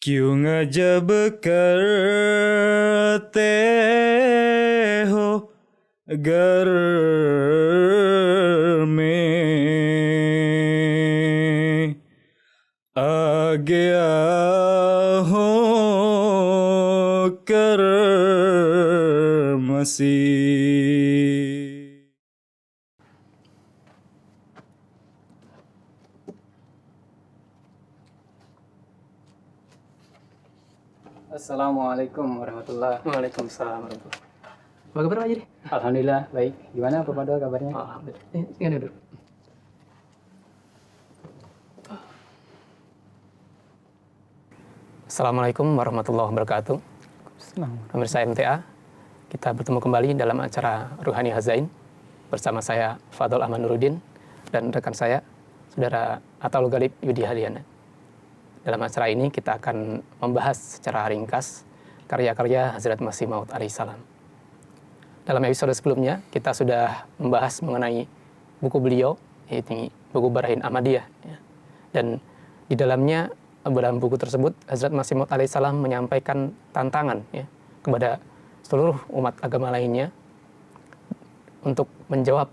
क्यों अजब करते हो घर में आ गया हो कर मसीह. Assalamualaikum warahmatullahi wabarakatuh. Waalaikumsalam warahmatullahi wabarakatuh. Apa kabar Pak Jadi? Alhamdulillah baik. Gimana Pak Padol kabarnya? Alhamdulillah. Ini duduk. Assalamualaikum warahmatullahi wabarakatuh. Pemirsa MTA, kita bertemu kembali dalam acara Ruhani Hazain bersama saya Fadol Ahmad Nuruddin dan rekan saya Saudara Ataul Ghalib Yudi Hadiana. Dalam acara ini kita akan membahas secara ringkas karya-karya Hazrat Masih Maud alaihissalam. Dalam episode sebelumnya kita sudah membahas mengenai buku beliau, yaitu buku Barahin Ahmadiyah. Dan di dalam buku tersebut Hazrat Masih Maud alaihissalam menyampaikan tantangan kepada seluruh umat agama lainnya untuk menjawab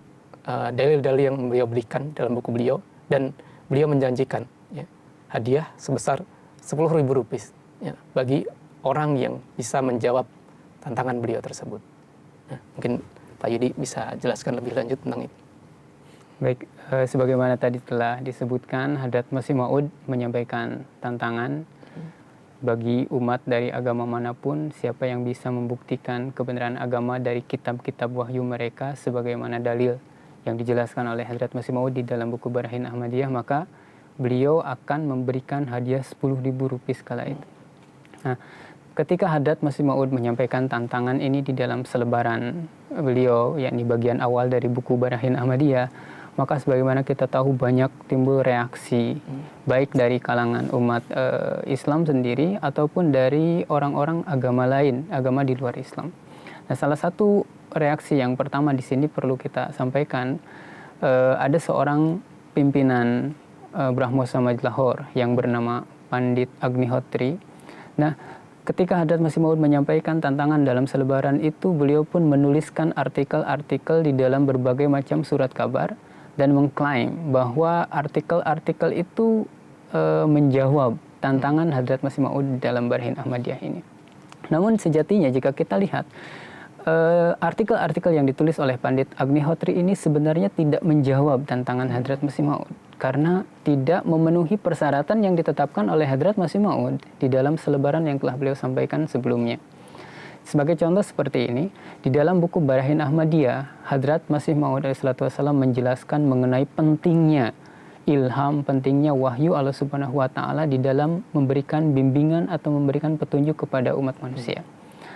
dalil-dalil yang beliau berikan dalam buku beliau, dan beliau menjanjikan hadiah sebesar 10.000 rupiah bagi orang yang bisa menjawab tantangan beliau tersebut. Nah, mungkin Pak Yudi bisa jelaskan lebih lanjut tentang itu. Baik, sebagaimana tadi telah disebutkan, Hadrat Masih Maud menyampaikan tantangan bagi umat dari agama manapun, siapa yang bisa membuktikan kebenaran agama dari kitab-kitab wahyu mereka sebagaimana dalil yang dijelaskan oleh Hadrat Masih Maud di dalam buku Barahin Ahmadiyah, maka beliau akan memberikan hadiah 10.000 rupiah kala itu. Nah, ketika Hadrat Masih Maud menyampaikan tantangan ini di dalam selebaran beliau, yakni bagian awal dari buku Barahin Ahmadiyah, maka sebagaimana kita tahu banyak timbul reaksi, baik dari kalangan umat Islam sendiri ataupun dari orang-orang agama lain, agama di luar Islam. Nah, salah satu reaksi yang pertama di sini perlu kita sampaikan, ada seorang pimpinan Brahmo Samaj Lahore yang bernama Pandit Agnihotri. Nah, ketika Hadrat Masih Maud menyampaikan tantangan dalam selebaran itu, beliau pun menuliskan artikel-artikel di dalam berbagai macam surat kabar dan mengklaim bahwa artikel-artikel itu menjawab tantangan Hadrat Masih Maud dalam Barahin Ahmadiyah ini. Namun sejatinya jika kita lihat artikel-artikel yang ditulis oleh Pandit Agnihotri ini sebenarnya tidak menjawab tantangan Hadrat Masih Maud, karena tidak memenuhi persyaratan yang ditetapkan oleh Hadrat Masih Maud di dalam selebaran yang telah beliau sampaikan sebelumnya. Sebagai contoh seperti ini, di dalam buku Barahin Ahmadiyah, Hadrat Masih Maud alaihissalam menjelaskan mengenai pentingnya ilham, pentingnya wahyu Allah Subhanahu wa Ta'ala di dalam memberikan bimbingan atau memberikan petunjuk kepada umat manusia.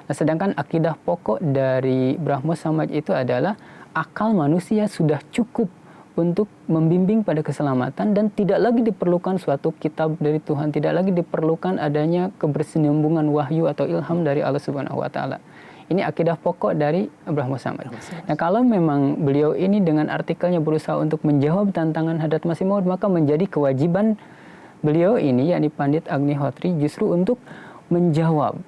Nah, sedangkan akidah pokok dari Brahmo Samaj itu adalah akal manusia sudah cukup untuk membimbing pada keselamatan dan tidak lagi diperlukan suatu kitab dari Tuhan, tidak lagi diperlukan adanya kebersinambungan wahyu atau ilham dari Allah Subhanahu wa Ta'ala. Ini akidah pokok dari Brahmo Samaj. Nah, kalau memang beliau ini dengan artikelnya berusaha untuk menjawab tantangan Hadrat Masih Maud, maka menjadi kewajiban beliau ini, yakni Pandit Agnihotri, justru untuk menjawab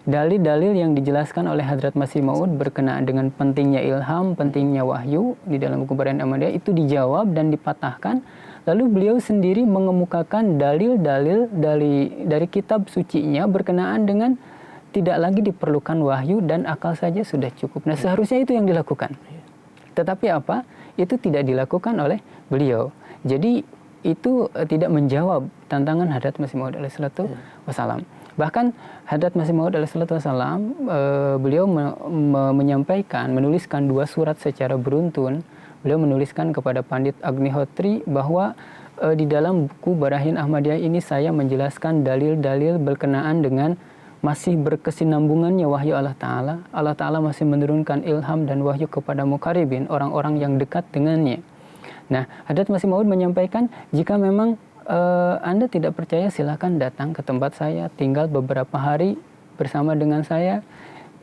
dalil-dalil yang dijelaskan oleh Hadrat Masih Maud berkenaan dengan pentingnya ilham, pentingnya wahyu di dalam buku Barahin Ahmadiyah itu dijawab dan dipatahkan. Lalu beliau sendiri mengemukakan dalil-dalil dari kitab sucinya berkenaan dengan tidak lagi diperlukan wahyu dan akal saja sudah cukup. Nah, seharusnya itu yang dilakukan. Tetapi apa? Itu tidak dilakukan oleh beliau. Jadi itu tidak menjawab tantangan Hadrat Masih Maud alaihissalatu wassalam. Bahkan Hadrat Masih Maud alaihissalatu wassalam, beliau menyampaikan, menuliskan 2 surat secara beruntun. Beliau menuliskan kepada Pandit Agnihotri bahwa di dalam buku Barahin Ahmadiyah ini saya menjelaskan dalil-dalil berkenaan dengan masih berkesinambungannya wahyu Allah Ta'ala. Allah Ta'ala masih menurunkan ilham dan wahyu kepada muqarribin, orang-orang yang dekat dengannya. Nah, Hadrat Masih Maud menyampaikan, jika memang Anda tidak percaya, silakan datang ke tempat saya, tinggal beberapa hari bersama dengan saya,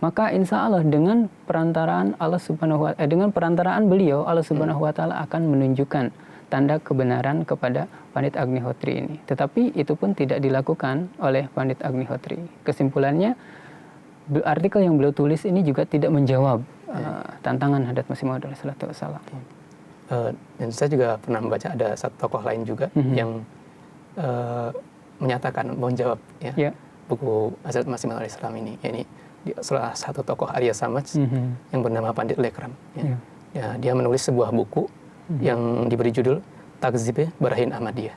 maka insya Allah dengan perantaraan Allah Subhanahu wa dengan perantaraan beliau, Allah Subhanahu wa Ta'ala akan menunjukkan tanda kebenaran kepada Pandit Agnihotri ini. Tetapi itu pun tidak dilakukan oleh Pandit Agnihotri. Kesimpulannya, artikel yang beliau tulis ini juga tidak menjawab tantangan Hadrat Masih Maud alaihi salatu wassalam. Dan saya juga pernah membaca ada satu tokoh lain juga yang menyatakan, menjawab buku Hazrat Masih Maud alaihi salam ini. Ini salah satu tokoh Arya Samaj yang bernama Pandit Lekram. Ya, dia menulis sebuah buku yang diberi judul Takzib Barahin Ahmadiyah.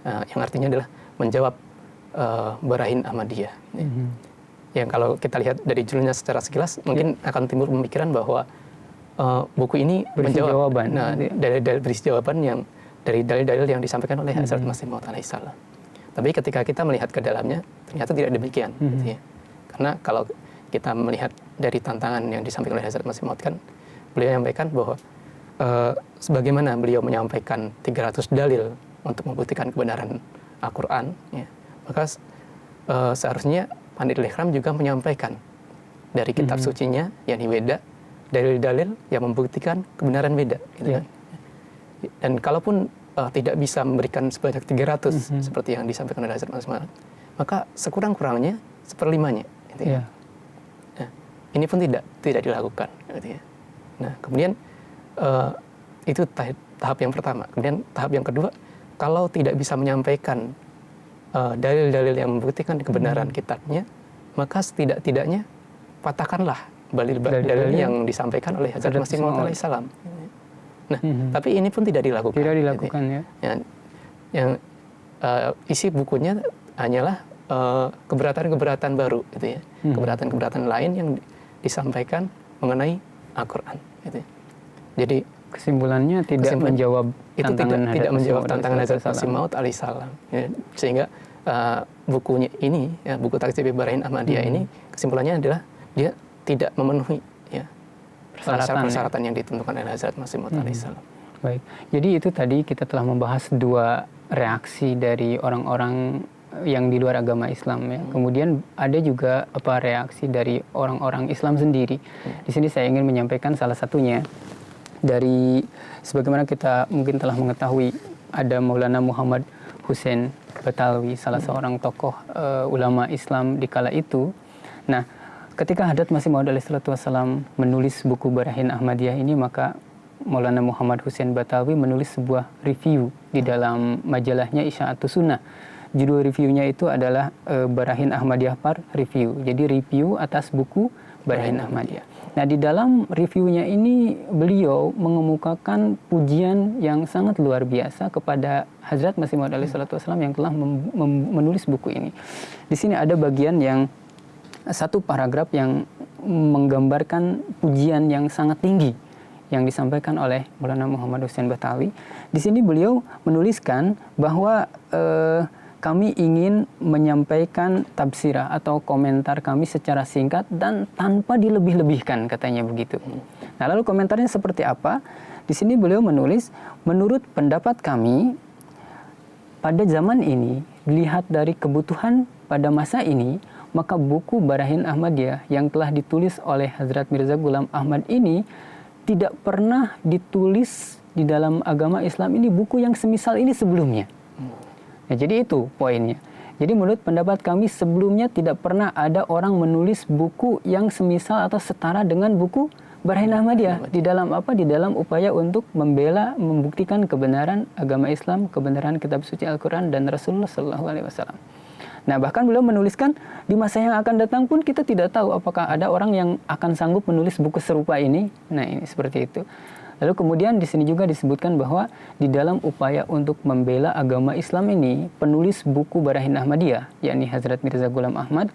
Yang artinya adalah menjawab Barahin Ahmadiyah. Yang kalau kita lihat dari judulnya secara sekilas, mungkin akan timbul pemikiran bahwa buku ini berisi menjawab jawaban. berisi jawaban yang dari dalil-dalil yang disampaikan oleh Hazrat Masih Maud alaihi salam. Tapi ketika kita melihat ke dalamnya, ternyata tidak demikian. Gitu ya. Karena kalau kita melihat dari tantangan yang disampaikan oleh Hazrat Masih Maud, kan beliau menyampaikan bahwa sebagaimana beliau menyampaikan 300 dalil untuk membuktikan kebenaran Al-Quran, ya, maka seharusnya Pandit Lekram juga menyampaikan dari kitab sucinya, yakni Weda, dalil-dalil yang membuktikan kebenaran Weda. Gitu kan. Dan kalaupun tidak bisa memberikan sebanyak 300 seperti yang disampaikan oleh Hazrat Masih Maud, maka sekurang-kurangnya 1/5-nya. Gitu ya. Nah, ini pun tidak dilakukan. Gitu ya. Nah, kemudian itu tahap yang pertama. Kemudian tahap yang kedua, kalau tidak bisa menyampaikan dalil-dalil yang membuktikan kebenaran kitabnya, maka setidak-tidaknya patahkanlah dalil yang disampaikan oleh Hazrat Masih Maud alaihi salam. Nah, tapi ini pun tidak dilakukan. Tidak dilakukan, ya. Yang isi bukunya hanyalah keberatan-keberatan baru, gitu ya. Keberatan-keberatan lain yang disampaikan mengenai Al-Quran. Gitu. Jadi kesimpulannya tidak menjawab itu tidak menjawab tantangan Hazrat Masih Maud alaihi salam. Ya, sehingga bukunya ini, ya, buku Takzib Barahin Ahmadiyah ini, kesimpulannya adalah dia tidak memenuhi persyaratan yang ditentukan oleh Hazrat Masih Maud alaihi salam. Baik. Jadi itu tadi kita telah membahas 2 reaksi dari orang-orang yang di luar agama Islam, ya. Kemudian ada juga reaksi dari orang-orang Islam sendiri. Di sini saya ingin menyampaikan salah satunya dari, sebagaimana kita mungkin telah mengetahui, ada Maulana Muhammad Hussein Batalwi, salah seorang tokoh ulama Islam di kala itu. Nah, ketika Hadrat Masih Maud alaihi salatu wassalam menulis buku Barahin Ahmadiyah ini, maka Maulana Muhammad Hussein Batalwi menulis sebuah review di dalam majalahnya Isya'atus Sunnah. Judul reviewnya itu adalah Barahin Ahmadiyah Par Review. Jadi review atas buku Barahin Ahmadiyah. Nah, di dalam reviewnya ini beliau mengemukakan pujian yang sangat luar biasa kepada Hazrat Masih Maud alaihi salatu wassalam yang telah menulis buku ini. Di sini ada bagian yang satu paragraf yang menggambarkan pujian yang sangat tinggi yang disampaikan oleh Maulana Muhammad Hussein Batalwi. Di sini beliau menuliskan bahwa kami ingin menyampaikan tafsirah atau komentar kami secara singkat dan tanpa dilebih-lebihkan, katanya begitu. Nah, lalu komentarnya seperti apa? Di sini beliau menulis, menurut pendapat kami, pada zaman ini, dilihat dari kebutuhan pada masa ini, maka buku Barahin Ahmadiyah yang telah ditulis oleh Hazrat Mirza Ghulam Ahmad ini tidak pernah ditulis di dalam agama Islam ini buku yang semisal ini sebelumnya. Nah, jadi itu poinnya. Jadi menurut pendapat kami sebelumnya tidak pernah ada orang menulis buku yang semisal atau setara dengan buku Barahin Ahmadiyah. Di dalam apa? Di dalam upaya untuk membela, membuktikan kebenaran agama Islam, kebenaran kitab suci Al-Quran dan Rasulullah SAW. Nah, bahkan beliau menuliskan di masa yang akan datang pun kita tidak tahu apakah ada orang yang akan sanggup menulis buku serupa ini. Nah, ini seperti itu. Lalu kemudian di sini juga disebutkan bahwa di dalam upaya untuk membela agama Islam ini, penulis buku Barahin Ahmadiyah, yakni Hazrat Mirza Ghulam Ahmad,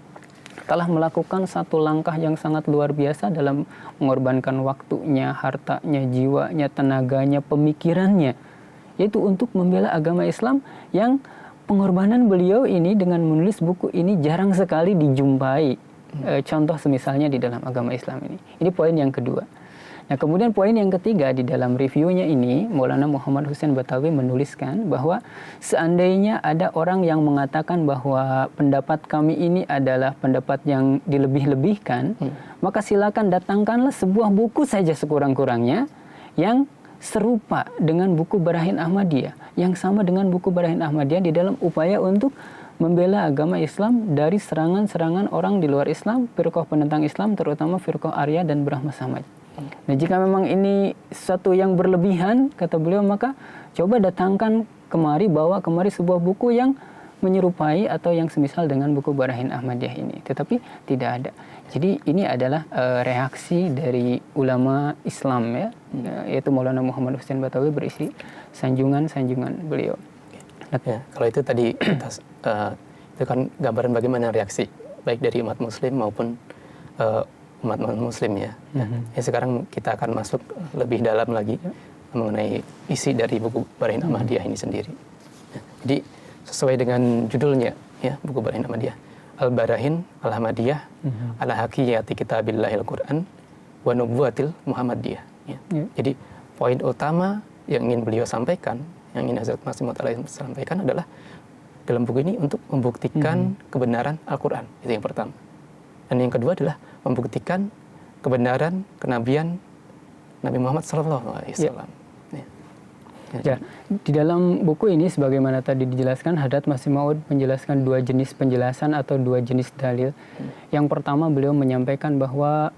telah melakukan satu langkah yang sangat luar biasa dalam mengorbankan waktunya, hartanya, jiwanya, tenaganya, pemikirannya, yaitu untuk membela agama Islam yang pengorbanan beliau ini dengan menulis buku ini jarang sekali dijumpai contoh semisalnya di dalam agama Islam ini. Ini poin yang kedua. Nah, kemudian poin yang ketiga di dalam reviewnya ini, Maulana Muhammad Hussein Batalwi menuliskan bahwa seandainya ada orang yang mengatakan bahwa pendapat kami ini adalah pendapat yang dilebih-lebihkan, maka silakan datangkanlah sebuah buku saja sekurang-kurangnya yang serupa dengan buku Barahin Ahmadiyah, yang sama dengan buku Barahin Ahmadiyah di dalam upaya untuk membela agama Islam dari serangan-serangan orang di luar Islam, firqah penentang Islam, terutama firqah Arya dan Brahma Samaj. Nah, jika memang ini sesuatu yang berlebihan, kata beliau, maka coba datangkan kemari, bawa kemari sebuah buku yang menyerupai atau yang semisal dengan buku Barahin Ahmadiyah ini. Tetapi tidak ada. Jadi ini adalah reaksi dari ulama Islam ya, yaitu Maulana Muhammad Husain Batawi berisi sanjungan-sanjungan beliau. Ya, kalau itu tadi itu kan gambaran bagaimana reaksi baik dari umat Muslim maupun umat non-Muslim ya. Ya. Sekarang kita akan masuk lebih dalam lagi mengenai isi dari buku Barahin Ahmadiyah ini sendiri. Ya, jadi sesuai dengan judulnya ya, buku Barahin Ahmadiyah, Al-Barahin Al-Ahmadiyah ala Hakiyati Kitabillahil Quran wa Nubuwatil Muhammadiyah. Ya. Jadi poin utama yang ingin beliau sampaikan, yang ingin Hazrat Masih Maud sampaikan adalah dalam buku ini untuk membuktikan kebenaran Al-Quran. Itu yang pertama. Dan yang kedua adalah membuktikan kebenaran kenabian Nabi Muhammad SAW. Ya, di dalam buku ini sebagaimana tadi dijelaskan, Hadrat Masih Maud menjelaskan dua jenis penjelasan atau dua jenis dalil. Yang pertama, beliau menyampaikan bahwa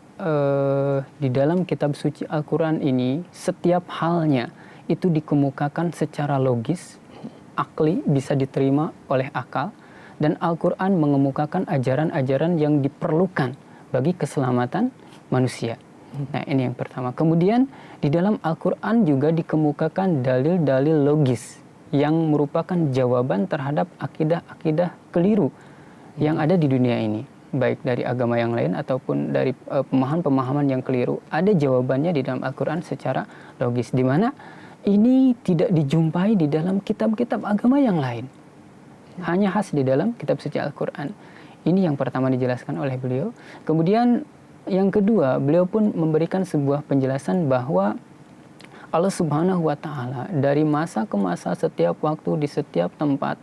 di dalam kitab suci Al-Quran ini setiap halnya itu dikemukakan secara logis, akli, bisa diterima oleh akal, dan Al-Quran mengemukakan ajaran-ajaran yang diperlukan bagi keselamatan manusia. Nah, ini yang pertama. Kemudian di dalam Al-Quran juga dikemukakan dalil-dalil logis yang merupakan jawaban terhadap akidah-akidah keliru yang ada di dunia ini, baik dari agama yang lain ataupun dari pemahaman-pemahaman yang keliru. Ada jawabannya di dalam Al-Quran secara logis, di mana ini tidak dijumpai di dalam kitab-kitab agama yang lain. Hanya khas di dalam kitab suci Al-Quran. Ini yang pertama dijelaskan oleh beliau. Kemudian yang kedua, beliau pun memberikan sebuah penjelasan bahwa Allah Subhanahu wa Ta'ala dari masa ke masa, setiap waktu, di setiap tempat,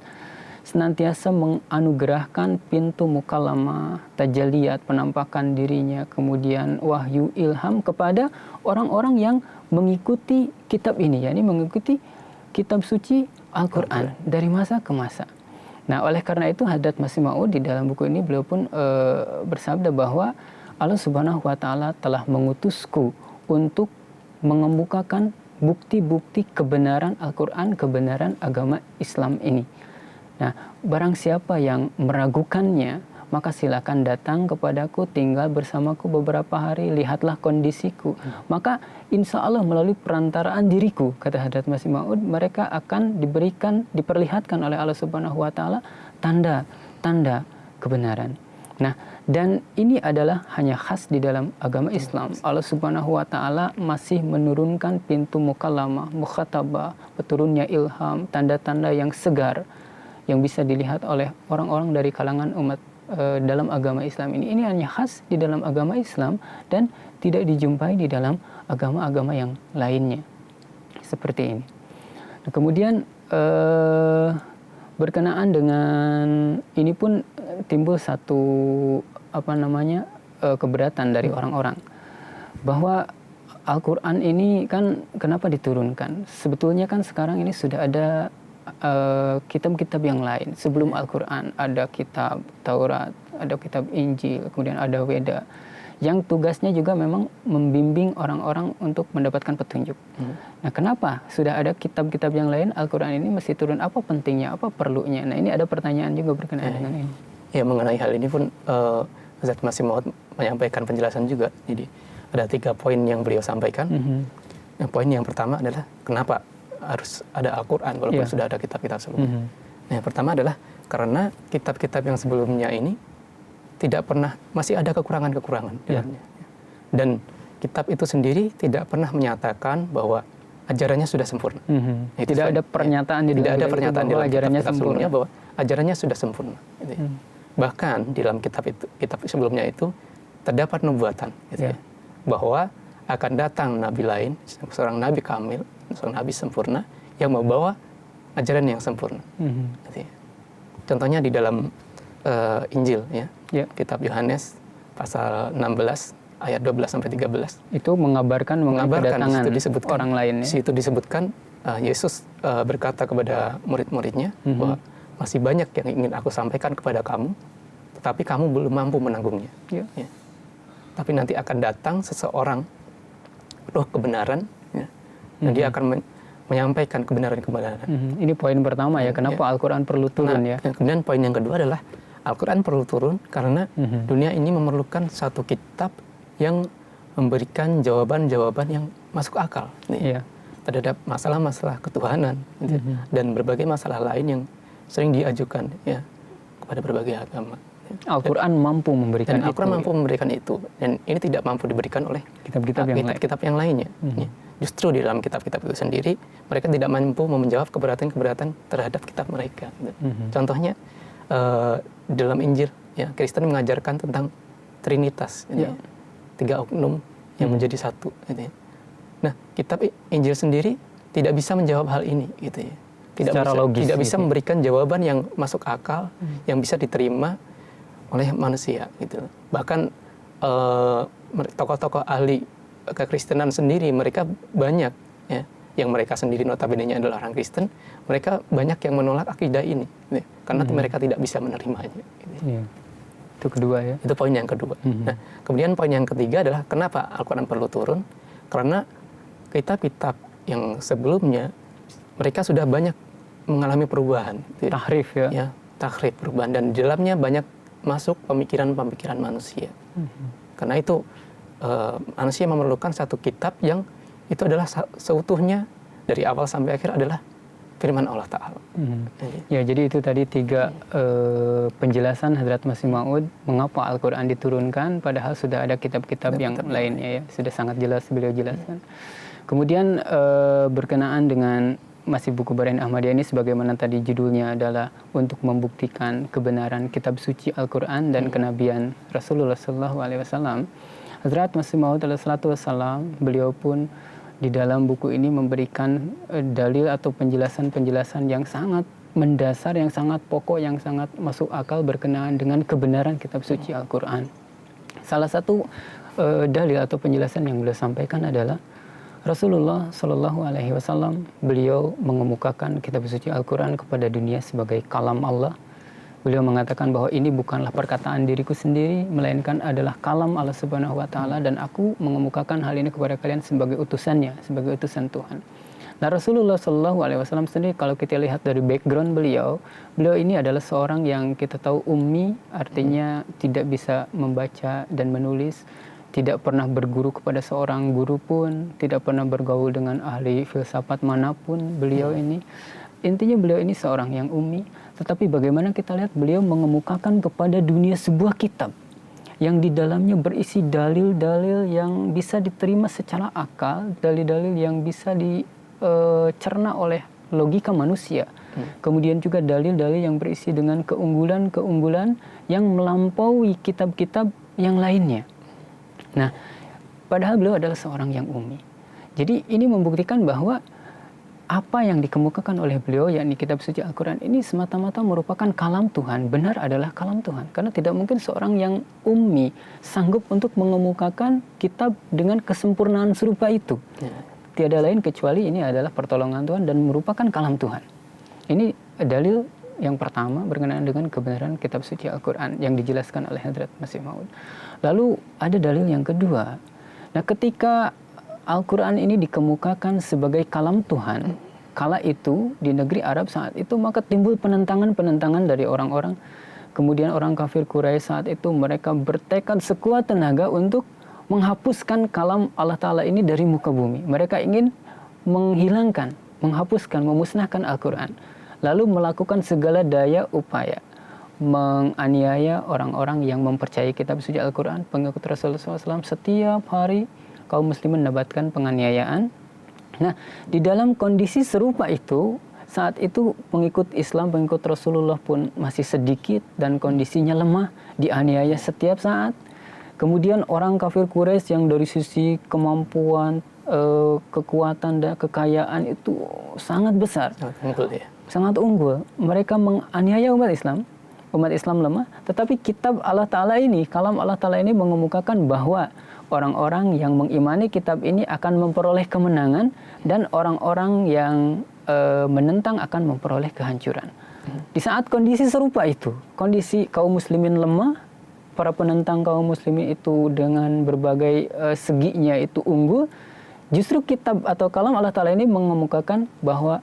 senantiasa menganugerahkan pintu mukalamah, tajalliyat, penampakan dirinya, kemudian wahyu, ilham kepada orang-orang yang mengikuti kitab ini, yakni mengikuti kitab suci Al-Quran dari masa ke masa. Nah, oleh karena itu Hadrat Masih Maud di dalam buku ini beliau pun bersabda bahwa Allah Subhanahu wa Ta'ala telah mengutusku untuk mengemukakan bukti-bukti kebenaran Al-Quran, kebenaran agama Islam ini. Nah, barang siapa yang meragukannya, maka silakan datang kepadaku, tinggal bersamaku beberapa hari, lihatlah kondisiku. Maka insya Allah melalui perantaraan diriku, kata Hadrat Masih Maud, mereka akan diperlihatkan oleh Allah Subhanahu wa Ta'ala tanda-tanda kebenaran. Nah, dan ini adalah hanya khas di dalam agama Islam. Allah Subhanahu wa Ta'ala masih menurunkan pintu mukallamah, mukhatabah, turunnya ilham, tanda-tanda yang segar yang bisa dilihat oleh orang-orang dari kalangan umat dalam agama Islam ini. Ini hanya khas di dalam agama Islam dan tidak dijumpai di dalam agama-agama yang lainnya. Seperti ini. Nah, kemudian berkenaan dengan ini pun timbul satu keberatan dari orang-orang bahwa Al-Quran ini kan kenapa diturunkan? Sebetulnya kan sekarang ini sudah ada kitab-kitab yang lain. Sebelum Al-Quran ada kitab Taurat, ada kitab Injil, kemudian ada Weda, yang tugasnya juga memang membimbing orang-orang untuk mendapatkan petunjuk. Nah, kenapa sudah ada kitab-kitab yang lain, Al-Quran ini mesti turun? Apa pentingnya, apa perlunya? Nah, ini ada pertanyaan juga berkenaan dengan ini. Ya, mengenai hal ini pun Hazrat Masih Maud menyampaikan penjelasan juga. Jadi ada 3 poin yang beliau sampaikan. Nah, poin yang pertama adalah kenapa harus ada Al-Quran walaupun sudah ada kitab-kitab sebelumnya. Nah, yang pertama adalah karena kitab-kitab yang sebelumnya ini tidak pernah, masih ada kekurangan-kekurangan dalamnya. Dan kitab itu sendiri tidak pernah menyatakan bahwa ajarannya sudah sempurna. Tidak ada pernyataan di dalam ajarannya sebelumnya bahwa ajarannya sudah sempurna. Gitu ya. Bahkan di dalam kitab sebelumnya itu terdapat nubuatan, gitu ya, bahwa akan datang nabi lain, seorang nabi kamil, seorang nabi sempurna yang membawa ajaran yang sempurna. Gitu ya. Contohnya di dalam Injil, ya, kitab Yohanes pasal 16 ayat 12 sampai 13. Itu mengabarkan mengenai kedatangan di situ disebutkan, orang lain ya. Di situ disebutkan Yesus berkata kepada murid-muridnya bahwa masih banyak yang ingin aku sampaikan kepada kamu, tetapi kamu belum mampu menanggungnya. Ya. Ya. Tapi nanti akan datang seseorang roh kebenaran, ya, dan dia akan menyampaikan kebenaran-kebenaran. Ini poin pertama ya, kenapa Al-Quran perlu turun ya. Kemudian poin yang kedua adalah Al-Quran perlu turun karena dunia ini memerlukan satu kitab yang memberikan jawaban-jawaban yang masuk akal nih, terhadap masalah-masalah ketuhanan gitu, dan berbagai masalah lain yang sering diajukan ya kepada berbagai agama. Al-Quran mampu memberikan dan Al-Quran mampu memberikan itu, dan ini tidak mampu diberikan oleh kitab-kitab yang lainnya. Ya. Justru di dalam kitab-kitab itu sendiri mereka tidak mampu menjawab keberatan-keberatan terhadap kitab mereka. Gitu. Contohnya dalam Injil, ya, Kristen mengajarkan tentang Trinitas, gitu, ya. 3 oknum yang menjadi satu. Gitu, ya. Nah, kitab Injil sendiri tidak bisa menjawab hal ini, gitu, ya. Tidak bisa memberikan jawaban yang masuk akal, yang bisa diterima oleh manusia, gitu. Bahkan tokoh-tokoh ahli kekristenan sendiri mereka banyak, ya, yang mereka sendiri notabene-nya adalah orang Kristen, mereka banyak yang menolak akidah ini, gitu, karena mereka tidak bisa menerimanya. Gitu. Iya. Itu kedua ya. Itu poin yang kedua. Nah, kemudian poin yang ketiga adalah kenapa Al-Quran perlu turun? Karena kitab-kitab yang sebelumnya mereka sudah banyak mengalami perubahan. Tahrif ya. Ya, tahrif, perubahan, dan di dalamnya banyak masuk pemikiran-pemikiran manusia. Karena itu manusia memerlukan satu kitab yang itu adalah seutuhnya dari awal sampai akhir adalah firman Allah Ta'ala. Ya, jadi itu tadi 3 penjelasan Hadrat Masih Maud mengapa Al-Quran diturunkan padahal sudah ada kitab-kitab yang lainnya ya, sudah sangat jelas beliau jelaskan. Kemudian berkenaan dengan masih buku Barain Ahmadiyah ini, sebagaimana tadi judulnya adalah untuk membuktikan kebenaran kitab suci Al-Quran dan kenabian Rasulullah SAW. Hazrat Masih Maud alaihissalam, beliau pun di dalam buku ini memberikan dalil atau penjelasan-penjelasan yang sangat mendasar, yang sangat pokok, yang sangat masuk akal berkenaan dengan kebenaran kitab suci Al-Quran. Salah satu dalil atau penjelasan yang beliau sampaikan adalah Rasulullah Shallallahu Alaihi Wasallam, beliau mengemukakan kitab suci Al-Quran kepada dunia sebagai kalam Allah. Beliau mengatakan bahwa ini bukanlah perkataan diriku sendiri, melainkan adalah kalam Allah Subhanahu Wa Taala, dan aku mengemukakan hal ini kepada kalian sebagai utusannya, sebagai utusan Tuhan. Nah, Rasulullah Shallallahu Alaihi Wasallam sendiri, kalau kita lihat dari background beliau ini adalah seorang yang kita tahu ummi, artinya tidak bisa membaca dan menulis. Tidak pernah berguru kepada seorang guru pun, tidak pernah bergaul dengan ahli filsafat manapun beliau ini. Intinya beliau ini seorang yang ummi, tetapi bagaimana kita lihat beliau mengemukakan kepada dunia sebuah kitab yang di dalamnya berisi dalil-dalil yang bisa diterima secara akal, dalil-dalil yang bisa dicerna oleh logika manusia. Kemudian juga dalil-dalil yang berisi dengan keunggulan-keunggulan yang melampaui kitab-kitab yang lainnya. Nah, padahal beliau adalah seorang yang ummi. Jadi ini membuktikan bahwa apa yang dikemukakan oleh beliau, yakni kitab suci Al-Quran ini semata-mata merupakan kalam Tuhan, benar adalah kalam Tuhan. Karena tidak mungkin seorang yang ummi sanggup untuk mengemukakan kitab dengan kesempurnaan serupa itu. Tiada lain kecuali ini adalah pertolongan Tuhan dan merupakan kalam Tuhan. Ini dalil yang pertama berkenaan dengan kebenaran kitab suci Al-Quran yang dijelaskan oleh Hadrat Masih Maud. Lalu ada dalil yang kedua. Nah, ketika Al-Quran ini dikemukakan sebagai kalam Tuhan, kala itu di negeri Arab saat itu, maka timbul penentangan-penentangan dari orang-orang. Kemudian orang kafir Quraisy saat itu mereka bertekad sekuat tenaga untuk menghapuskan kalam Allah Ta'ala ini dari muka bumi. Mereka ingin menghilangkan, menghapuskan, memusnahkan Al-Quran. Lalu melakukan segala daya upaya menganiaya orang-orang yang mempercayai kitab suci Al-Quran, pengikut Rasulullah SAW. Setiap hari kaum muslimin mendapatkan penganiayaan. Nah, di dalam kondisi serupa itu, saat itu pengikut Islam, pengikut Rasulullah pun masih sedikit dan kondisinya lemah, dianiaya setiap saat. Kemudian orang kafir Quraisy yang dari sisi kemampuan, kekuatan dan kekayaan itu sangat besar, sangat unggul. Mereka menganiaya umat Islam lemah, tetapi kitab Allah Ta'ala ini, kalam Allah Ta'ala ini mengemukakan bahwa orang-orang yang mengimani kitab ini akan memperoleh kemenangan dan orang-orang yang menentang akan memperoleh kehancuran. Di saat kondisi serupa itu, kondisi kaum muslimin lemah, para penentang kaum muslimin itu dengan berbagai seginya itu unggul, justru kitab atau kalam Allah Ta'ala ini mengemukakan bahwa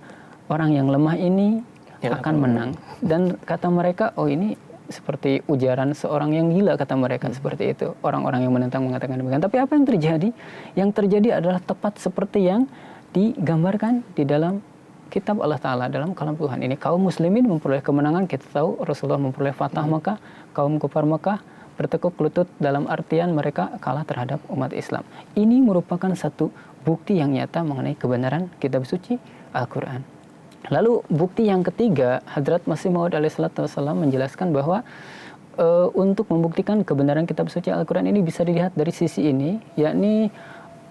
orang yang lemah ini akan menang. Dan kata mereka, oh ini seperti ujaran seorang yang gila, kata mereka seperti itu. Orang-orang yang menentang mengatakan demikian. Tapi apa yang terjadi? Yang terjadi adalah tepat seperti yang digambarkan di dalam kitab Allah Ta'ala, dalam kalam Tuhan ini. Kaum muslimin memperoleh kemenangan, kita tahu Rasulullah memperoleh Fatah Mekah, kaum kufar Mekah bertekuk lutut dalam artian mereka kalah terhadap umat Islam. Ini merupakan satu bukti yang nyata mengenai kebenaran kitab suci Al-Quran. Lalu bukti yang ketiga, Hadrat Masih Maud alaihissalam menjelaskan bahwa untuk membuktikan kebenaran kitab suci Al-Quran ini bisa dilihat dari sisi ini, yakni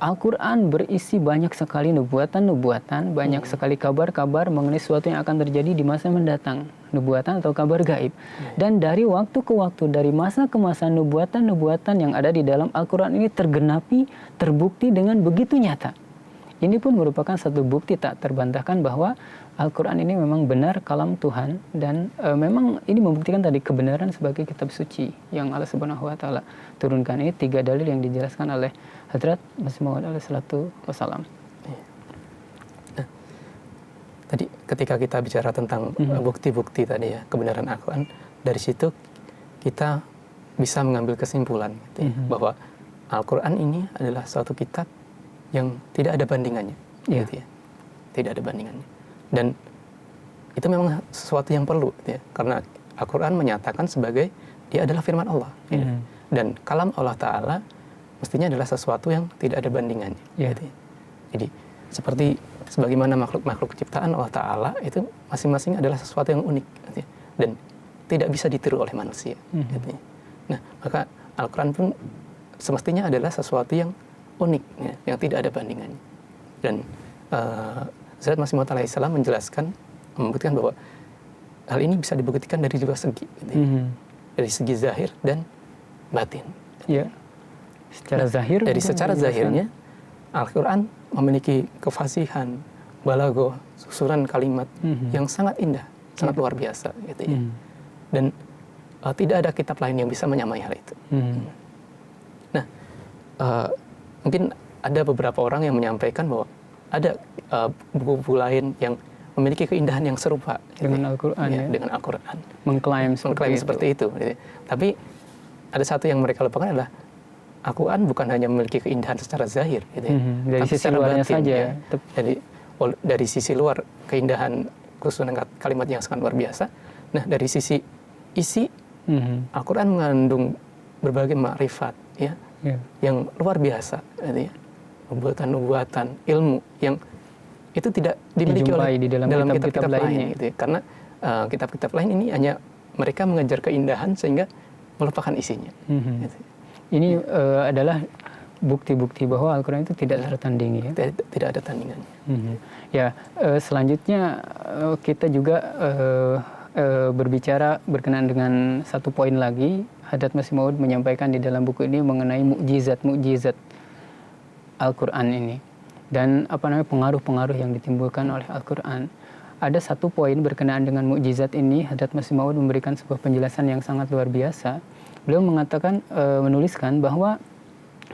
Al-Quran berisi banyak sekali nubuatan-nubuatan, banyak sekali kabar-kabar mengenai sesuatu yang akan terjadi di masa mendatang. Nubuatan atau kabar gaib. Dan dari waktu ke waktu, dari masa ke masa, nubuatan-nubuatan yang ada di dalam Al-Quran ini tergenapi, terbukti dengan begitu nyata. Ini pun merupakan satu bukti tak terbantahkan bahwa Al-Quran ini memang benar kalam Tuhan, dan memang ini membuktikan tadi kebenaran sebagai kitab suci yang Allah Subhanahu wa Ta'ala turunkan. Ini 3 dalil yang dijelaskan oleh Hadrat Masih Maud alaihissalam. Nah, tadi ketika kita bicara tentang bukti-bukti tadi ya kebenaran Al-Quran, dari situ kita bisa mengambil kesimpulan gitu ya, bahwa Al-Quran ini adalah suatu kitab yang tidak ada bandingannya, gitu ya. Tidak ada bandingannya. Dan itu memang sesuatu yang perlu, gitu ya. Karena Al-Quran menyatakan sebagai dia adalah firman Allah, gitu. Dan kalam Allah Ta'ala mestinya adalah sesuatu yang tidak ada bandingannya, gitu ya. Jadi seperti sebagaimana makhluk-makhluk ciptaan Allah Ta'ala itu masing-masing adalah sesuatu yang unik, gitu ya. Dan tidak bisa ditiru oleh manusia, gitu ya. Nah, maka Al-Quran pun semestinya adalah sesuatu yang unik, ya, yang tidak ada bandingannya. Dan Hadrat Masih Maud alaihissalam menjelaskan, membuktikan bahwa hal ini bisa dibuktikan dari dua segi, gitu ya. Dari segi zahir dan batin. Ya. Secara zahir. Dari secara zahirnya, Al-Quran memiliki kefasihan, balaghah, susunan kalimat yang sangat indah, sangat luar biasa, gitu ya. Dan tidak ada kitab lain yang bisa menyamai hal itu. Nah, mungkin ada beberapa orang yang menyampaikan bahwa ada buku-buku lain yang memiliki keindahan yang serupa dengan Al-Quran, ya. Dengan Al-Quran. Mengklaim seperti itu. Tapi ada satu yang mereka lupakan adalah Al-Quran bukan hanya memiliki keindahan secara zahir, gitu ya. Dari tapi sisi luarnya batin, saja. Ya. Jadi dari sisi luar keindahan susunan kalimat yang sangat luar biasa. Nah, dari sisi isi, Al-Quran mengandung berbagai makrifat, ya, yang luar biasa, gitu ya. Nubuatan-nubuatan, ilmu yang itu tidak dimiliki oleh di dalam kitab-kitab lainnya, gitu ya. Karena kitab-kitab lain ini hanya mereka mengejar keindahan sehingga melupakan isinya. Gitu. Ini adalah bukti-bukti bahwa Al-Quran itu tidak tertandingi, ya. Tidak ada tandingannya. Ya, selanjutnya kita juga berbicara berkenaan dengan satu poin lagi. Hadrat Masih Maud menyampaikan di dalam buku ini mengenai mukjizat Al-Quran ini, dan pengaruh-pengaruh yang ditimbulkan oleh Al-Quran. Ada satu poin berkenaan dengan mukjizat ini. Hadrat Masih Maud memberikan sebuah penjelasan yang sangat luar biasa. Beliau mengatakan, menuliskan bahwa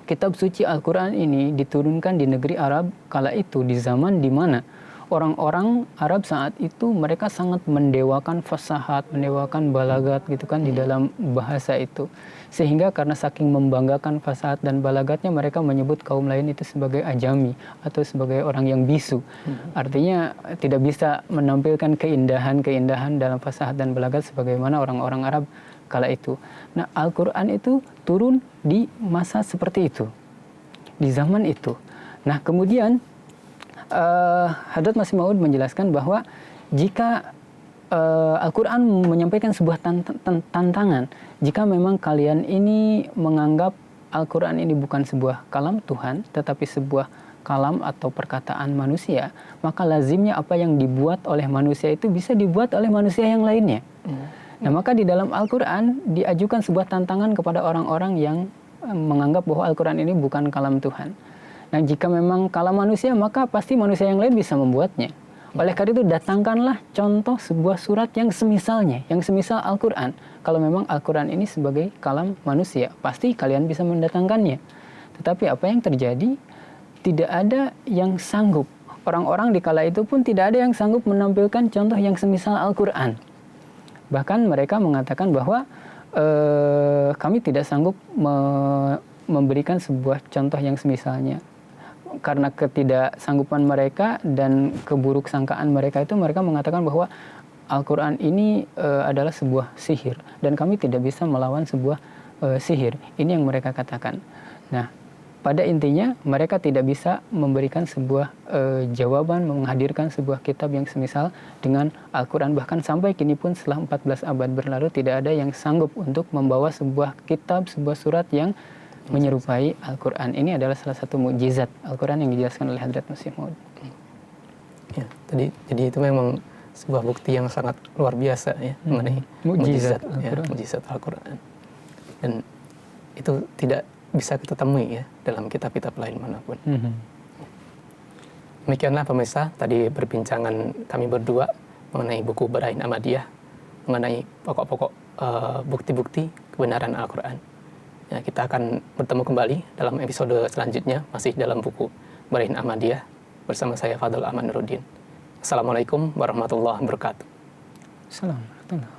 kitab suci Al-Quran ini diturunkan di negeri Arab kala itu, di zaman di mana orang-orang Arab saat itu mereka sangat mendewakan fasahat, mendewakan balagat, gitu kan, di dalam bahasa itu. Sehingga karena saking membanggakan fasahat dan balagatnya, mereka menyebut kaum lain itu sebagai ajami atau sebagai orang yang bisu. Artinya tidak bisa menampilkan keindahan-keindahan dalam fasahat dan balagat sebagaimana orang-orang Arab kala itu. Nah, Al-Quran itu turun di masa seperti itu, di zaman itu. Nah, kemudian Hadrat Masih Maud menjelaskan bahwa jika Al-Quran menyampaikan sebuah tantangan, jika memang kalian ini menganggap Al-Quran ini bukan sebuah kalam Tuhan, tetapi sebuah kalam atau perkataan manusia, maka lazimnya apa yang dibuat oleh manusia itu bisa dibuat oleh manusia yang lainnya. Nah, maka di dalam Al-Quran diajukan sebuah tantangan kepada orang-orang yang menganggap bahwa Al-Quran ini bukan kalam Tuhan. Nah, jika memang kalam manusia, maka pasti manusia yang lain bisa membuatnya. Oleh karena itu, datangkanlah contoh sebuah surat yang semisalnya, yang semisal Al-Quran. Kalau memang Al-Quran ini sebagai kalam manusia, pasti kalian bisa mendatangkannya. Tetapi apa yang terjadi? Tidak ada yang sanggup. Orang-orang di kala itu pun tidak ada yang sanggup menampilkan contoh yang semisal Al-Quran. Bahkan mereka mengatakan bahwa kami tidak sanggup memberikan sebuah contoh yang semisalnya. Karena ketidaksanggupan mereka dan keburuk sangkaan mereka itu, mereka mengatakan bahwa Al-Quran ini adalah sebuah sihir. Dan kami tidak bisa melawan sebuah sihir. Ini yang mereka katakan. Nah, pada intinya mereka tidak bisa memberikan sebuah jawaban, menghadirkan sebuah kitab yang semisal dengan Al-Quran. Bahkan sampai kini pun setelah 14 abad berlalu, tidak ada yang sanggup untuk membawa sebuah kitab, sebuah surat yang menyerupai Al-Quran. Ini adalah salah satu mukjizat Al-Quran yang dijelaskan oleh Hadrat Masih Maud. Ya, jadi itu memang sebuah bukti yang sangat luar biasa ya, mengenai mukjizat mukjizat Al-Quran. Dan itu tidak bisa kita temui ya dalam kitab-kitab lain manapun. Demikianlah pemirsa, tadi perbincangan kami berdua mengenai buku Barahin Ahmadiyah, mengenai pokok-pokok bukti-bukti kebenaran Al-Quran. Ya, kita akan bertemu kembali dalam episode selanjutnya, masih dalam buku Barahin Ahmadiyah, bersama saya Fadol Aman Nuruddin. Assalamualaikum warahmatullahi wabarakatuh. Assalamualaikum.